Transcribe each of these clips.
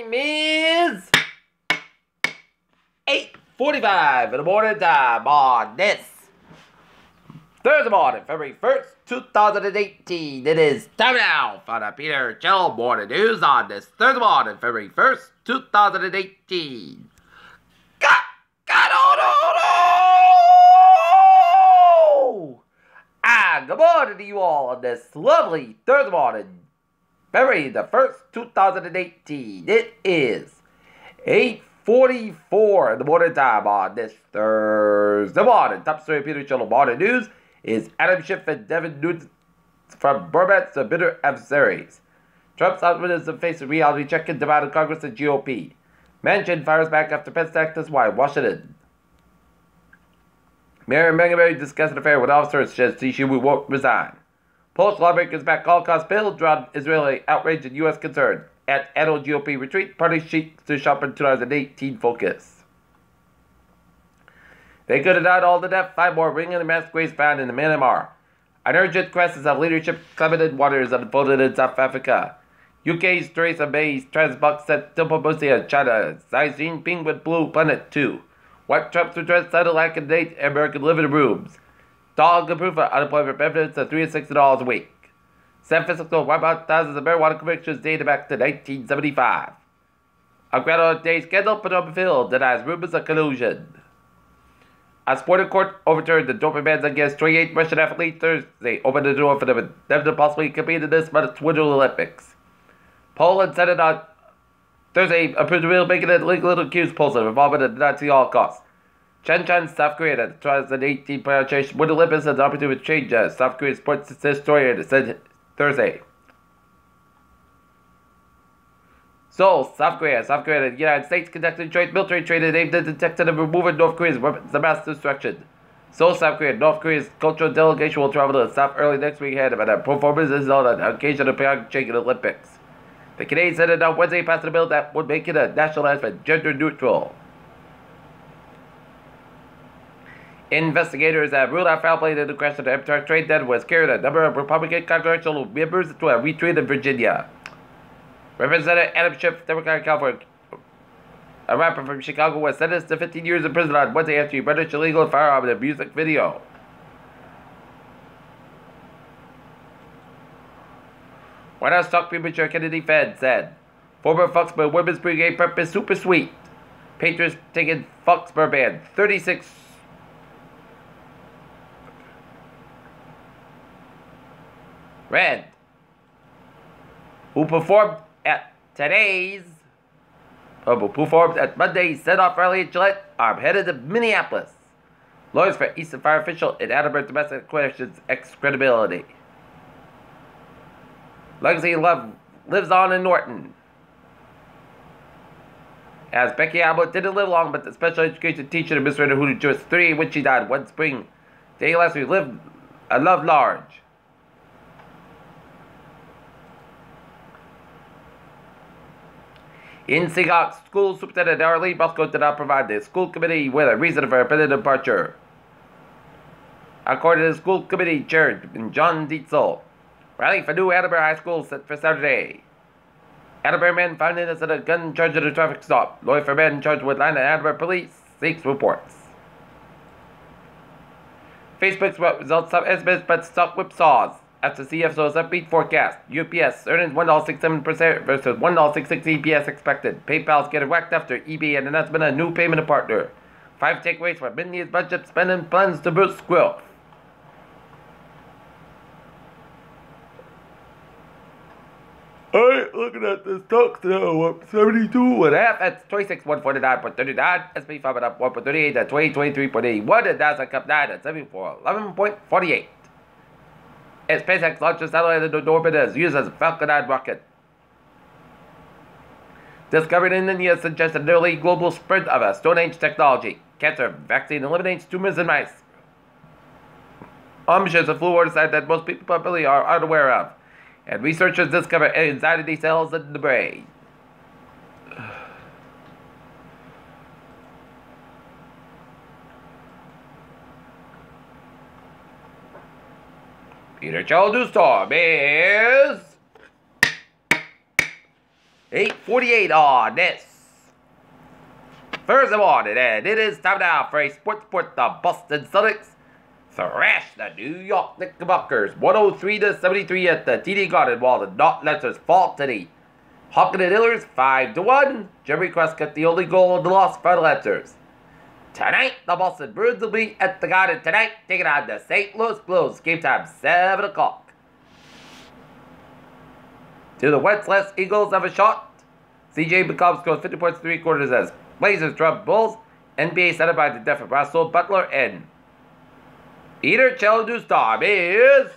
Time is 8:45 in the morning time on this Thursday morning, February 1st, 2018. It is time now for the Peter Chill Morning News on this Thursday morning, February 1st, 2018. Good morning to you all on this lovely Thursday morning, February the 1st, 2018. It is 8:44 in the morning time on this Thursday morning. Top story Peter Chill Morning News is Adam Schiff and Devin Nunes from Burbank to bitter adversaries. Trump's optimism to face a reality check in divided Congress and GOP. Manchin fires back after Pence actors why Washington. Mayor Montgomery discussed an affair with officers, says she won't resign. Polish lawmakers back all-cost bill, drown Israeli outrage and U.S. concern. At annual GOP retreat, party seeks to sharpen 2018 focus. They could have done all the death, 5 more ring and mass graves found in Myanmar. An urgent crisis of leadership climate waters unfolded in South Africa. UK's Theresa May's Transbox set diplomacy in China. Xi Jinping with Blue Planet 2. What Trump's return satellite candidate American living rooms. Dog approved for unemployment benefits of $3 and $60 a week. San Francisco wipe out thousands of marijuana convictions dated back to 1975. A Groundhog Day scandal, Potomac Field denies rumors of collusion. A sporting court overturned the doping bans against 28 Russian athletes Thursday, opened the door for them to possibly compete in this month's Winter Olympics. Poland Senate on Thursday approved a bill making it illegal to accuse Poland of involvement in the Nazi Holocaust. Shenzhen, South Korea, the 2018 Winter Olympics has an opportunity to change South Korea's sports historian said Thursday. Seoul, South Korea, and the United States conducted joint military training aimed at detecting and removing North Korea's weapons of mass destruction. Seoul, South Korea, North Korea's cultural delegation will travel to the South early next week ahead of a performance is held on occasion of the Pyeongchang Olympics. The Canadian Senate on Wednesday passed a bill that would make it a national anthem gender neutral. Investigators have ruled out foul play in the crash of the Amtrak train that was carrying a number of Republican congressional members to a retreat in Virginia. Representative Adam Schiff, Democrat of California, a rapper from Chicago, was sentenced to 15 years in prison on Wednesday after he brandished a illegal firearm in a music video. White House talk premature Kennedy Fed said, former Foxborough Women's Brigade prep is super sweet. Patriots taking Foxborough band 36 Red, who performed at Monday's send-off rally in Gillette, are headed to Minneapolis. Lawyers for Easton Fire official in Attleboro domestic questions ex-credibility. Legacy love lives on in Norton. As Becky Abbott didn't live long, but the special education teacher and administrator who was 3 when she died one spring day last week lived a love large. In Seahawks, school superintendent Arlene Bosco did not provide the school committee with a reason for her departure. According to the school committee chair, John Dietzel, rally for new Attleboro High School set for Saturday. Attleboro man found innocent of a gun charge at a traffic stop. Lawyer for man charged with line of Attleboro police seeks reports. Facebook's results some estimates but stock whipsaws after CFO's upbeat forecast. UPS earnings $1.67% versus $1.66 EPS expected. PayPal's getting whacked after eBay and announcement of a new payment partner. 5 takeaways for mid-year's budget spending plans to boost growth. Alright, looking at this stock now, up 72.5 at 26,149.39. SP 5 up 1.38 at 2023.81. And Nasdaq up 9 at 74.11.48. And SpaceX launched a satellite into orbit as used as a Falcon 9 rocket. Discovered in India suggests an early global spread of a Stone Age technology. Cancer vaccine eliminates tumors in mice. Omniscience of flu side that most people probably are unaware of. And researchers discover anxiety cells in the brain. Peter Chill News Storm is 8 8:48 on this Thursday morning, and it is time now for a sports report. The Boston Celtics thrashed the New York Knickerbockers 103-73 at the TD Garden, while the Knotletters fall to the Hawkins Hillers 5-1. Jeremy Kress got the only goal of the loss for the Letters. Tonight, the Boston Bruins will be at the Garden tonight, taking on the St. Louis Blues. Game time 7 o'clock. To the Wetsless Eagles have a shot. CJ McCollum scores 50 points 3 quarters as Blazers drop Bulls. NBA set up by the deaf of Russell Butler, and Peter Challenge time is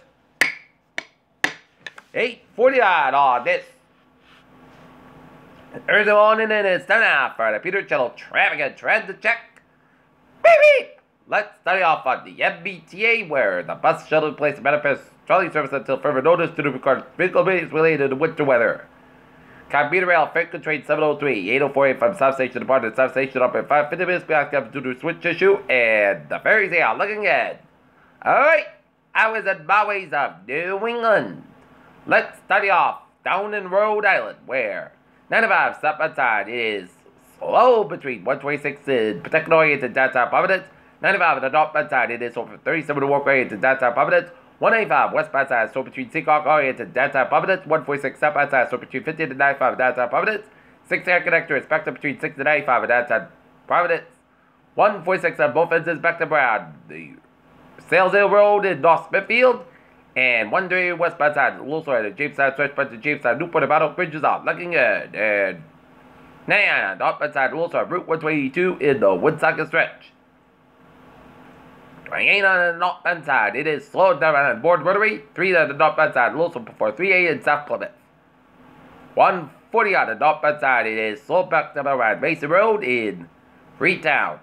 8:49 on this Thursday morning, and it's time now for the Peter Channel traffic and transit check. Let's start off on the MBTA, where the bus shuttle placed a manifest trolley service until further notice to the record physical meetings related to winter weather. Commuter rail Franklin train 703, 804 from South Station departed South Station up at 5:50 minutes behind due to switch issue, and the ferries are looking ahead. Alright, I was at byways of New England. Let's start off down in Rhode Island, where 95 southbound side is slow between 126 and Pawtucket oriented downtown Providence. 95 on the northbound side, it is over 37 to Walk oriented downtown Providence. 185 westbound side, so between Seacock oriented downtown Providence. 146 southbound side, so between 50 and 95 downtown Providence. 6 air connector is back to between 6 and 95 downtown Providence. 146 on both ends is back to Brown. The Sales Hill Road in North Smithfield. And 130 westbound side, also at the Jamestown stretch, but the Jamestown Newport and Battle bridges are looking good. And 99 on the northbound side, also at Route 122 in the Woonsocket stretch. 28 on the northbound side, it is slowed down on Board Rotary. 3 on the northbound side, also before 38 in South Plymouth. 140 on the northbound side, it is slowed back down around Mason Road in Freetown.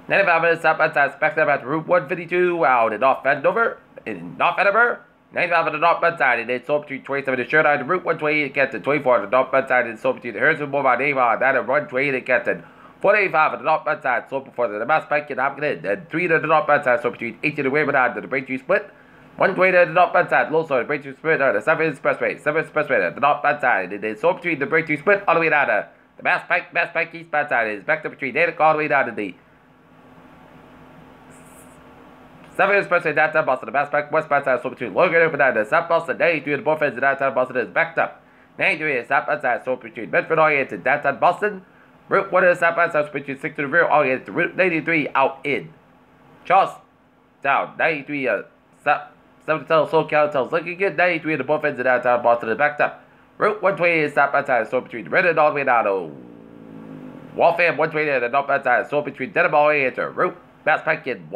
95 minutes southbound side, back up at Route 152 out in North Andover, in North Edinburgh. 95 on the northbound side, it is sold between 27 and Sherwood on Route 128 and Canton. 24 on the northbound side, it is sold between the Harrison Boulevard and Avon, that of 128 and Canton. 485 on the northbound side, sold before the Mass Bank in Hopkins, and 3 on the northbound side, sold between 18 and Waverton on the Braintree Split. 120 on the northbound side, low side, the Braintree Split on the 7th Expressway. 7th Expressway on the northbound side, it is sold between the Braintree Split all the way down to the Mass Bank eastbound side, it is backed up between Natick all the way down to the 7th Expressway downtown Boston. The Mass Bank westbound side, sold between Logan and down to South Boston. 93 on the both ends of downtown Boston is backed up. 93 on the southbound side, sold between Medford oriented downtown Boston. Route 1 of the southbound side, between 6 to the rear, oriented to Route 93 out in Charlestown. 93 7 Seoul Calitel looking good. 93 on the both ends of downtown Boston is backed up. Route 120 is southbound side, sold between Redden all the way down to Waltham. 120 on the northbound side, sold between Denham oriented Route Mass Pike in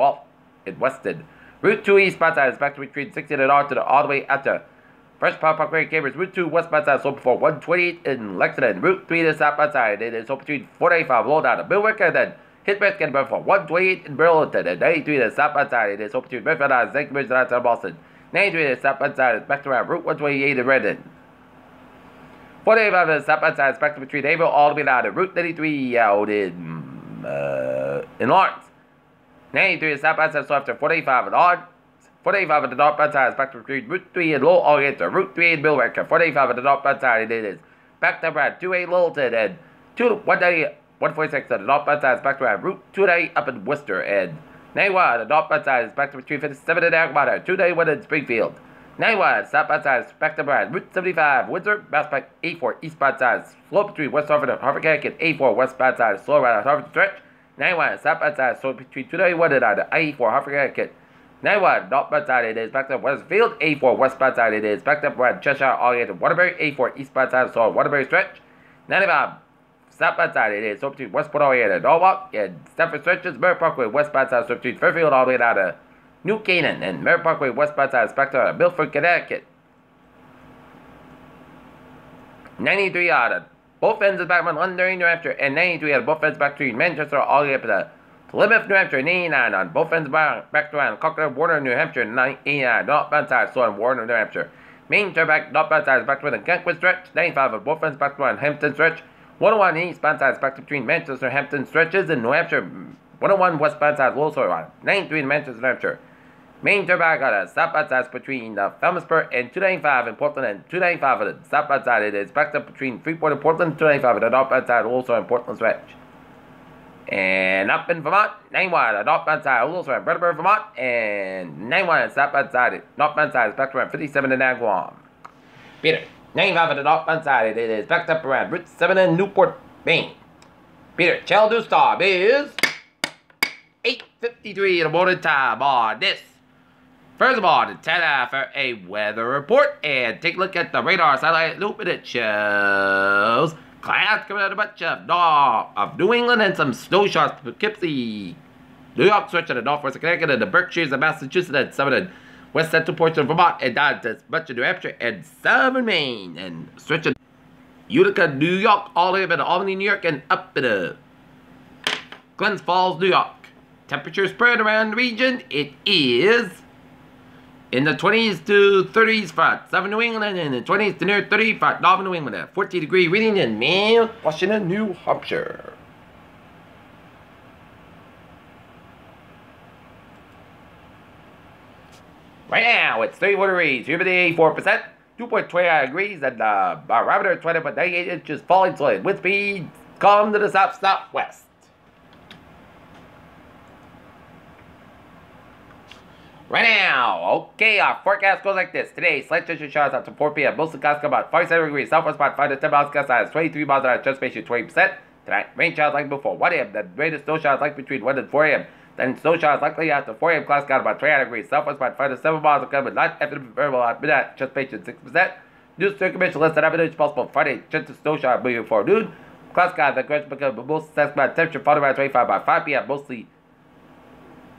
Weston. Route 2 eastbound side is back between 16 and all the way out to Fresh Parkway Cambridge. Route 2 westbound side sold before 128 in Lexington. Route 3 to southbound side, it is sold between 485 low down to Millwick, and then Hitchback can burn for 128 in Burlington. And 93 to southbound side, it is sold between Medford and St. Bridge downtown Boston. 93 to southbound side is back to around Route 128 in Redden. 485 to southbound side is back to between Haverhill all the way down to Route 93 out in Lawrence. 93 to southbound side, so after 485 and on. 485 at the northbound side is back to between Route 3 and Lowell oriented to Route 3 in Millwick. 485 at the northbound side, it is back to around 28 Littleton, and 146 at the northbound side is back to around Route 290 up in Worcester, and 91 at the northbound side is back to between 57 and Agmata, 291 in Springfield. 91 southbound side is back to around Route 75 Windsor, Mass Pike 84 eastbound side is slow between West Harvard and Harvard Connecticut, and 84 westbound side is slow around Harvard stretch. 91 southbound side is slow between 291 and I-84 Harvard Connecticut. 91 northbound side, it is back to Westfield. 84 westbound side, it is back up around Cheshire oriented Waterbury. 84 eastbound side, so Waterbury stretch. 95 southbound side, it is so between Westport oriented Norwalk, and Stafford stretches. Merritt Parkway westbound side, so between Fairfield all the way down to New Canaan, and Merritt Parkway westbound side is back to Milford, Connecticut. 93 out of both ends of back from London, New Hampshire, and 93 out of both ends back between Manchester all the way up to Plymouth, New Hampshire. 89 on both ends back to around Concord, Warner, New Hampshire. 89 northbound side, so on Warner, New Hampshire. Main turnback northbound side is back to the Kentwood stretch. 95 on both ends back to around Hampton stretch. 101 eastbound side is back between Manchester and Hampton stretches in New Hampshire. 101 westbound side is also around 93 in Manchester, New Hampshire. Main turnback got a stop outside between Falmouth and 295 in Portland and 295 at the stop outside. It is backed up between Freeport and Portland and 295 at the top outside also in Portland stretch. And up in Vermont, 9-1 at northbound side, also in Bradford, Vermont, and 9-1 at southbound side, northbound side is backed around 57 in Guam. Peter, 9-5 at the northbound side, it is backed up around Route 7 in Newport, Maine. Peter, Cheldu stop is 8:53 in the morning time on this. First of all, the time for a weather report, and take a look at the radar satellite loop, and it shows clouds coming out of a bunch of New England and some snow showers from Poughkeepsie, New York, stretch of the northwest of Connecticut and the Berkshires of Massachusetts and some of the west central portion of Vermont and down to much of New Hampshire and southern Maine and stretch of Utica, New York, all the way up to Albany, New York and up to Glens Falls, New York. Temperature spread around the region, it is in the 20s to 30s for southern New England and the 20s to near 30 for northern New England at 40-degree reading in Mount Washington, New Hampshire. Right now, it's 31 degrees, humidity 4%, 2.29 degrees, and the barometer 20.98 inches falling solid. Wind speed calm to the south-southwest. Right now, okay, our forecast goes like this. Today, slight chance of showers after 4 p.m. Mostly clouds about 47 degrees. Southwest about 5 to 10 miles. Gust size 23 miles an hour. Transpiration 20%. Tonight, rain showers like before 1 a.m. Then rain and snow showers like between 1 and 4 a.m. Then snow showers likely after 4 a.m. Clouds got about 29 degrees. Southwest about 5 to 7 miles. Of cover light after the variable at midnight. Transpiration 6%. New circulation less than half an inch possible. Friday, chance of snow shower moving before noon. Clouds got the gradual become most about temperature falling around 25 by 5 p.m. Mostly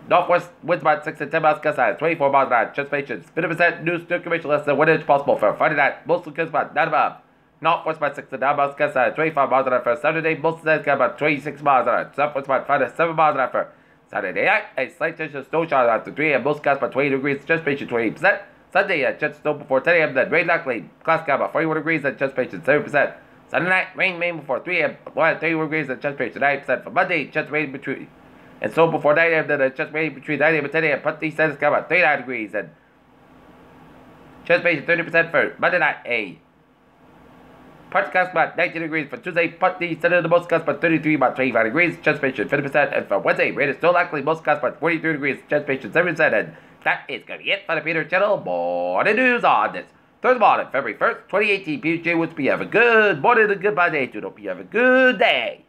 northwest winds about 6 to 10 miles, gust size 24 miles an hour. Transpiration 50%. New circulation less than 1 inch possible for Friday night. Mostly gusts about 9 above. Northwest about 6 to 9 miles, gust size 25 miles an hour for Saturday. Most of the got about 26 miles an hour. Southwest about 5 to 7 miles an hour for Saturday night. A slight chance of snow showers after 3 a.m. Most gusts about 20 degrees. Transpiration 28%. Sunday, a chance of snow before 10 a.m. Then rain likely. Clouds got about 41 degrees and transpiration 7%. Sunday night, rain before 3 a.m. 31 degrees and transpiration 9%. For Monday, chance of rain between and so before 9 a.m. then just rain between 9 a.m. and 10 a.m. Putty says got about 39 degrees and transpiration 30% for Monday night. A Putty gust about 19 degrees for Tuesday. Putty said the most gust about 33, about 25 degrees. Transpiration 50%. And for Wednesday, rain is still likely. Most gust about 43 degrees. Transpiration 7%. And that is going to be it for the Peter Channel morning news on this Thursday morning, February 1st, 2018. Peter J. Woods, have a good morning and goodbye day. Hope you have a good day.